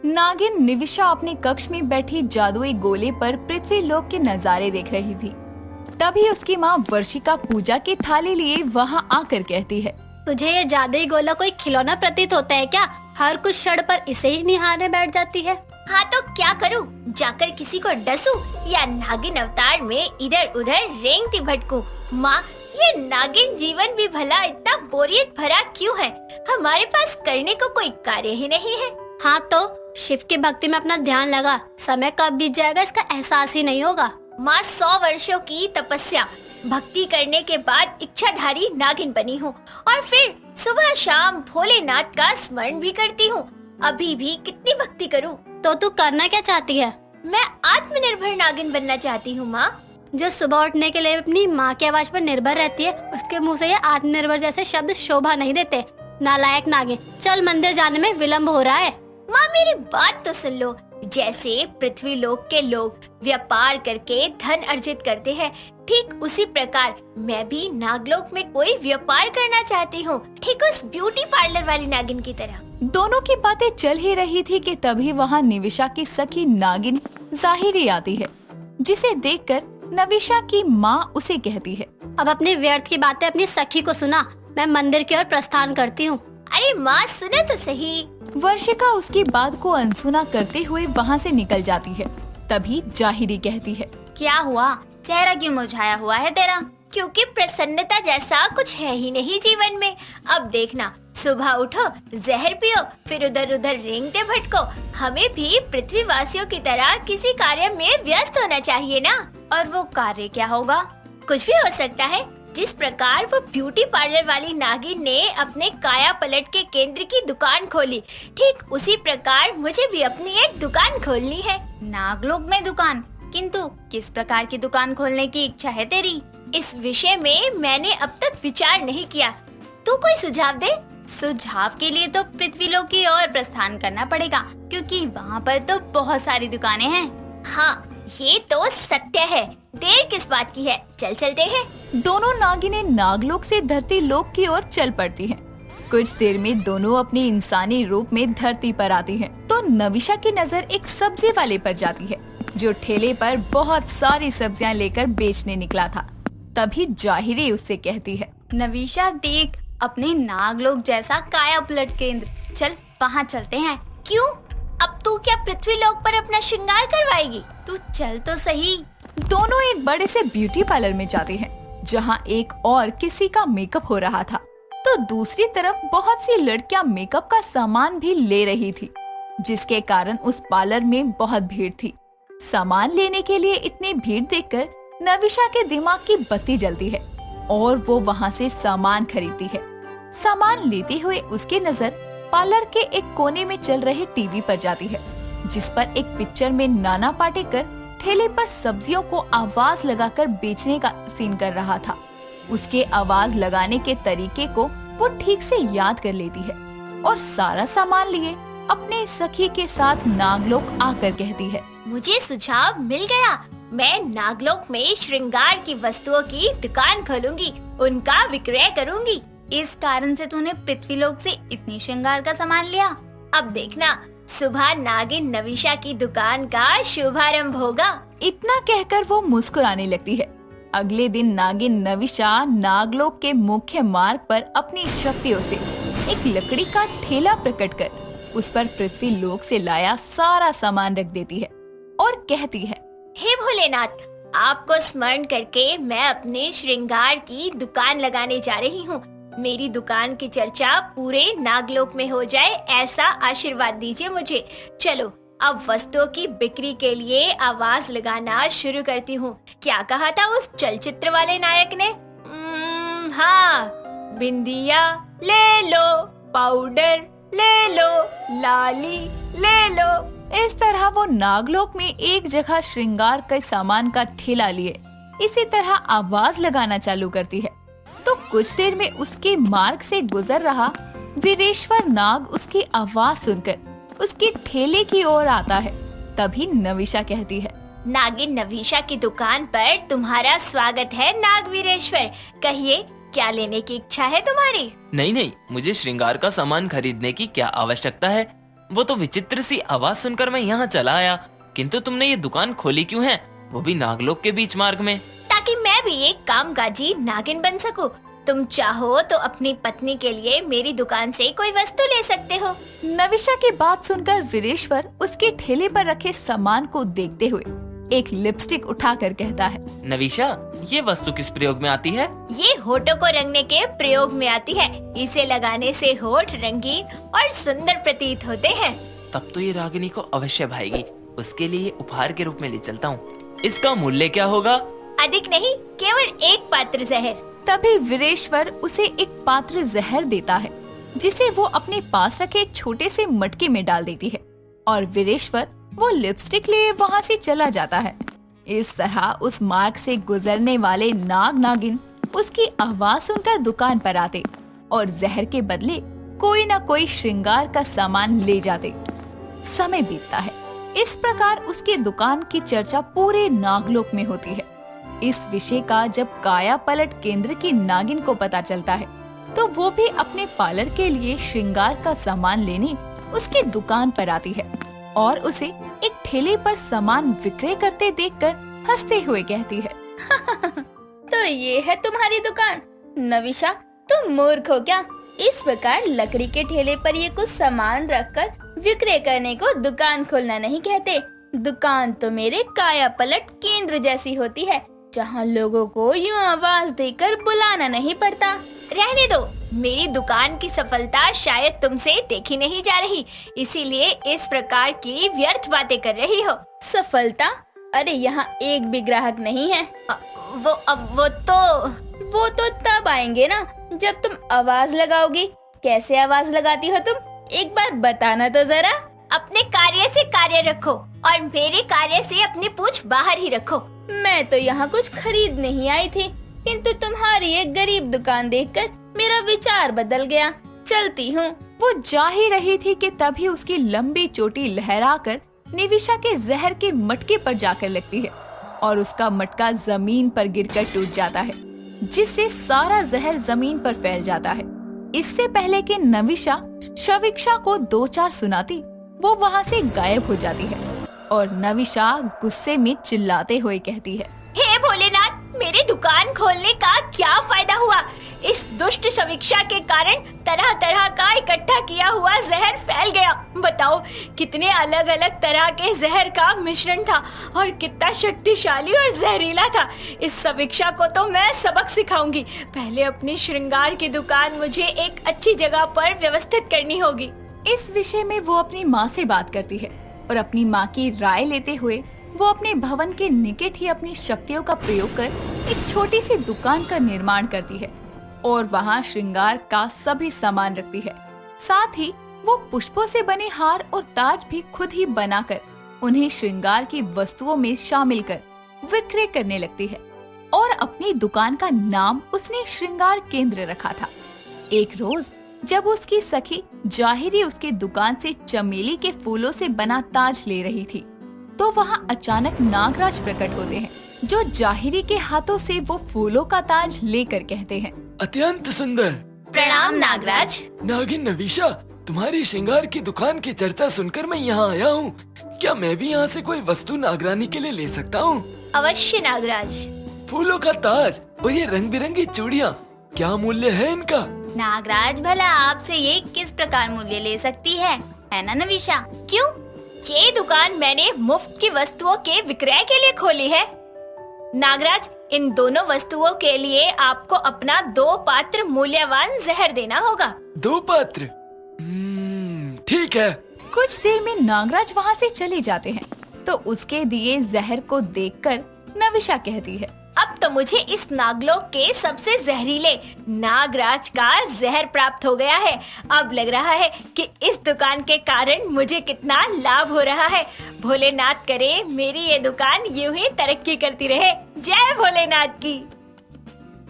नागिन निविशा अपने कक्ष में बैठी जादुई गोले पर पृथ्वी लोक के नजारे देख रही थी। तभी उसकी माँ वर्षिका पूजा की थाली लिए वहाँ आकर कहती है, तुझे ये जादुई गोला कोई खिलौना प्रतीत होता है क्या? हर कुछ क्षण पर इसे ही निहारने बैठ जाती है। हाँ तो क्या करूँ? जाकर किसी को डसूं या नागिन अवतार में इधर उधर रेंगती भटकूं? माँ, ये नागिन जीवन भी भला इतना बोरियत भरा क्यों है? हमारे पास करने को कोई कार्य ही नहीं है। हाँ तो शिव की भक्ति में अपना ध्यान लगा, समय कब बीत जाएगा इसका एहसास ही नहीं होगा। माँ, 100 वर्षों की तपस्या भक्ति करने के बाद इच्छाधारी नागिन बनी हूँ और फिर सुबह शाम भोलेनाथ का स्मरण भी करती हूँ। अभी भी कितनी भक्ति करूँ? तो तू करना क्या चाहती है? मैं आत्मनिर्भर नागिन बनना चाहती हूँ माँ। जो सुबह उठने के लिए अपनी माँ की आवाज पर निर्भर रहती है, उसके मुंह से ये आत्मनिर्भर जैसे शब्द शोभा नहीं देते। नालायक नागिन, चल मंदिर जाने में विलम्ब हो रहा है। माँ, मेरी बात तो सुन लो। जैसे पृथ्वी लोक के लोग व्यापार करके धन अर्जित करते हैं, ठीक उसी प्रकार मैं भी नागलोक में कोई व्यापार करना चाहती हूँ, ठीक उस ब्यूटी पार्लर वाली नागिन की तरह। दोनों की बातें चल ही रही थी कि तभी वहाँ निविशा की सखी नागिन जाहिरी आती है, जिसे देखकर नविशा की माँ उसे कहती है, अब अपनी व्यर्थ की बातें अपनी सखी को सुना, मैं मंदिर की ओर प्रस्थान करती हूँ। अरे माँ, सुनो तो सही। वर्षिका उसकी बात को अनसुना करते हुए वहाँ से निकल जाती है। तभी जाहिरी कहती है, क्या हुआ? चेहरा क्यों मुरझाया हुआ है तेरा? क्योंकि प्रसन्नता जैसा कुछ है ही नहीं जीवन में। अब देखना, सुबह उठो, जहर पियो, फिर उधर उधर रेंगते भटको। हमें भी पृथ्वी वासियों की तरह किसी कार्य में व्यस्त होना चाहिए ना। और वो कार्य क्या होगा? कुछ भी हो सकता है। जिस प्रकार वो ब्यूटी पार्लर वाली नागिन ने अपने काया पलट के केंद्र की दुकान खोली, ठीक उसी प्रकार मुझे भी अपनी एक दुकान खोलनी है। नागलोक में दुकान? किंतु किस प्रकार की दुकान खोलने की इच्छा है तेरी? इस विषय में मैंने अब तक विचार नहीं किया। तू कोई सुझाव दे। सुझाव के लिए तो पृथ्वीलोक की ओर प्रस्थान करना पड़ेगा, क्योंकि वहाँ पर तो बहुत सारी दुकानें हैं। हाँ, ये तो सत्य है। देर किस बात की है, चल चलते हैं। दोनों नागिनें नागलोक से धरती लोक की ओर चल पड़ती हैं। कुछ देर में दोनों अपने इंसानी रूप में धरती पर आती हैं। तो नविशा की नजर एक सब्जी वाले पर जाती है, जो ठेले पर बहुत सारी सब्जियां लेकर बेचने निकला था। तभी जाहिरी उससे कहती है, नविशा देख, अपने नागलोक जैसा काया पलट केंद्र, चल वहाँ चलते हैं। क्यों? अब तू क्या पृथ्वी लोक पर अपना श्रृंगार करवाएगी? तू चल तो सही। दोनों एक बड़े से ब्यूटी पार्लर में जाते हैं, जहाँ एक और किसी का मेकअप हो रहा था, तो दूसरी तरफ बहुत सी लड़कियां मेकअप का सामान भी ले रही थी, जिसके कारण उस पार्लर में बहुत भीड़ थी। सामान लेने के लिए इतनी भीड़ देखकर नविशा के दिमाग की बत्ती जलती है और वो वहाँ से सामान खरीदती है। सामान लेते हुए उसकी नजर पार्लर के एक कोने में चल रहे टीवी पर जाती है, जिस पर एक पिक्चर में नाना पाटेकर ठेले पर सब्जियों को आवाज लगाकर बेचने का सीन कर रहा था। उसके आवाज लगाने के तरीके को वो ठीक से याद कर लेती है और सारा सामान लिए अपने सखी के साथ नागलोक आकर कहती है, मुझे सुझाव मिल गया। मैं नागलोक में श्रृंगार की वस्तुओं की दुकान खोलूंगी, उनका विक्रय करूंगी। इस कारण से तूने पृथ्वीलोक से इतनी श्रृंगार का सामान लिया? अब देखना, सुबह नागिन नविशा की दुकान का शुभारंभ होगा। इतना कहकर वो मुस्कुराने लगती है। अगले दिन नागिन नविशा नागलोक के मुख्य मार्ग पर अपनी शक्तियों से एक लकड़ी का ठेला प्रकट कर उस पर पृथ्वी लोक से लाया सारा सामान रख देती है और कहती है, हे भोलेनाथ, आपको स्मरण करके मैं अपने श्रृंगार की दुकान लगाने जा रही हूँ। मेरी दुकान की चर्चा पूरे नागलोक में हो जाए, ऐसा आशीर्वाद दीजिए मुझे। चलो अब वस्तुओं की बिक्री के लिए आवाज लगाना शुरू करती हूँ। क्या कहा था उस चलचित्र वाले नायक ने? हाँ, बिंदिया ले लो, पाउडर ले लो, लाली ले लो। इस तरह वो नागलोक में एक जगह श्रृंगार के सामान का ठेला लिए इसी तरह आवाज लगाना चालू करती है। तो कुछ देर में उसके मार्ग से गुजर रहा वीरेश्वर नाग उसकी आवाज सुनकर उसके ठेले की ओर आता है। तभी नविशा कहती है, नागिन नविशा की दुकान पर तुम्हारा स्वागत है नाग वीरेश्वर। कहिए, क्या लेने की इच्छा है तुम्हारी? नहीं, मुझे श्रृंगार का सामान खरीदने की क्या आवश्यकता है। वो तो विचित्र सी आवाज सुनकर मैं यहाँ चला आया, किंतु तुमने ये दुकान खोली क्यों है, वो भी नागलोक के बीच मार्ग में? ताकि मैं भी एक कामकाजी नागिन बन सकूं। तुम चाहो तो अपनी पत्नी के लिए मेरी दुकान से कोई वस्तु ले सकते हो। नविशा की बात सुनकर वीरेश्वर उसके ठेले पर रखे सामान को देखते हुए एक लिपस्टिक उठाकर कहता है, नविशा, ये वस्तु किस प्रयोग में आती है? ये होठों को रंगने के प्रयोग में आती है। इसे लगाने से होठ रंगीन और सुंदर प्रतीत होते हैं। तब तो ये रागिनी को अवश्य भाएगी। उसके लिए उपहार के रूप में ले चलता हूँ। इसका मूल्य क्या होगा? अधिक नहीं, केवल एक पात्र जहर। तभी वीरेश्वर उसे एक पात्र जहर देता है, जिसे वो अपने पास रखे छोटे से मटके में डाल देती है और वीरेश्वर वो लिपस्टिक लिए वहाँ से चला जाता है। इस तरह उस मार्ग से गुजरने वाले नाग नागिन उसकी आवाज सुनकर दुकान पर आते और जहर के बदले कोई न कोई श्रृंगार का सामान ले जाते। समय बीतता है। इस प्रकार उसकी दुकान की चर्चा पूरे नागलोक में होती है। इस विषय का जब काया पलट केंद्र की नागिन को पता चलता है तो वो भी अपने पार्लर के लिए श्रृंगार का सामान लेने उसकी दुकान पर आती है और उसे एक ठेले पर सामान विक्रय करते देखकर हंसते हुए कहती है, तो ये है तुम्हारी दुकान? नविशा, तुम मूर्ख हो क्या? इस प्रकार लकड़ी के ठेले पर ये कुछ सामान रखकर विक्रय करने को दुकान खोलना नहीं कहते। दुकान तो मेरे काया पलट केंद्र जैसी होती है, जहाँ लोगों को यूं आवाज देकर बुलाना नहीं पड़ता। रहने दो, मेरी दुकान की सफलता शायद तुमसे देखी नहीं जा रही, इसीलिए इस प्रकार की व्यर्थ बातें कर रही हो। सफलता? अरे यहाँ एक भी ग्राहक नहीं है। वो तो तब आएंगे ना जब तुम आवाज लगाओगी। कैसे आवाज लगाती हो तुम? एक बार बताना तो जरा। अपने कार्य से कार्य रखो और मेरे कार्य से अपनी पूंछ बाहर ही रखो। मैं तो यहाँ कुछ खरीद नहीं आई थी, किंतु तुम्हारी एक गरीब दुकान देखकर मेरा विचार बदल गया। चलती हूँ। वो जा ही रही थी कि तभी उसकी लंबी चोटी लहराकर निविशा के जहर के मटके पर जाकर लगती है और उसका मटका जमीन पर गिरकर टूट जाता है, जिससे सारा जहर जमीन पर फैल जाता है। इससे पहले कि नविशा शविक्षा को 2-4 सुनाती, वो वहाँ से गायब हो जाती है और नविशा गुस्से में चिल्लाते हुए कहती है, हे भोलेनाथ, मेरी दुकान खोलने का क्या फायदा हुआ? इस दुष्ट समीक्षा के कारण तरह तरह का इकट्ठा किया हुआ जहर फैल गया। बताओ, कितने अलग अलग तरह के जहर का मिश्रण था और कितना शक्तिशाली और जहरीला था। इस समीक्षा को तो मैं सबक सिखाऊंगी। पहले अपनी श्रृंगार की दुकान मुझे एक अच्छी जगह पर व्यवस्थित करनी होगी। इस विषय में वो अपनी माँ से बात करती है और अपनी माँ की राय लेते हुए वो अपने भवन के निकट ही अपनी शक्तियों का प्रयोग कर एक छोटी सी दुकान का निर्माण करती है और वहाँ श्रृंगार का सभी सामान रखती है। साथ ही वो पुष्पों से बने हार और ताज भी खुद ही बनाकर उन्हें श्रृंगार की वस्तुओं में शामिल कर विक्रय करने लगती है और अपनी दुकान का नाम उसने श्रृंगार केंद्र रखा था। एक रोज जब उसकी सखी जाहिरी उसकी दुकान से चमेली के फूलों से बना ताज ले रही थी, तो वहाँ अचानक नागराज प्रकट होते हैं, जो जाहिरी के हाथों से वो फूलों का ताज लेकर कहते हैं, अत्यंत सुंदर। प्रणाम नागराज। नागिन नविशा, तुम्हारी श्रृंगार की दुकान की चर्चा सुनकर मैं यहाँ आया हूँ। क्या मैं भी यहाँ से कोई वस्तु नागरानी के लिए ले सकता हूँ? अवश्य नागराज। फूलों का ताज और ये रंग बिरंगी चूड़ियाँ, क्या मूल्य है इनका? नागराज, भला आपसे ये किस प्रकार मूल्य ले सकती है ना नविशा? क्यों? ये दुकान मैंने मुफ्त की वस्तुओं के विक्रय के लिए खोली है। नागराज, इन दोनों वस्तुओं के लिए आपको अपना 2 पात्र मूल्यवान जहर देना होगा। 2 पात्र? ठीक है। कुछ देर में नागराज वहाँ से चले जाते हैं, तो उसके दिए जहर को देखकर नविशा कहती है, अब तो मुझे इस नागलोक के सबसे जहरीले नागराज का जहर प्राप्त हो गया है। अब लग रहा है कि इस दुकान के कारण मुझे कितना लाभ हो रहा है। भोलेनाथ करे मेरी ये दुकान यूं ही तरक्की करती रहे। जय भोलेनाथ की।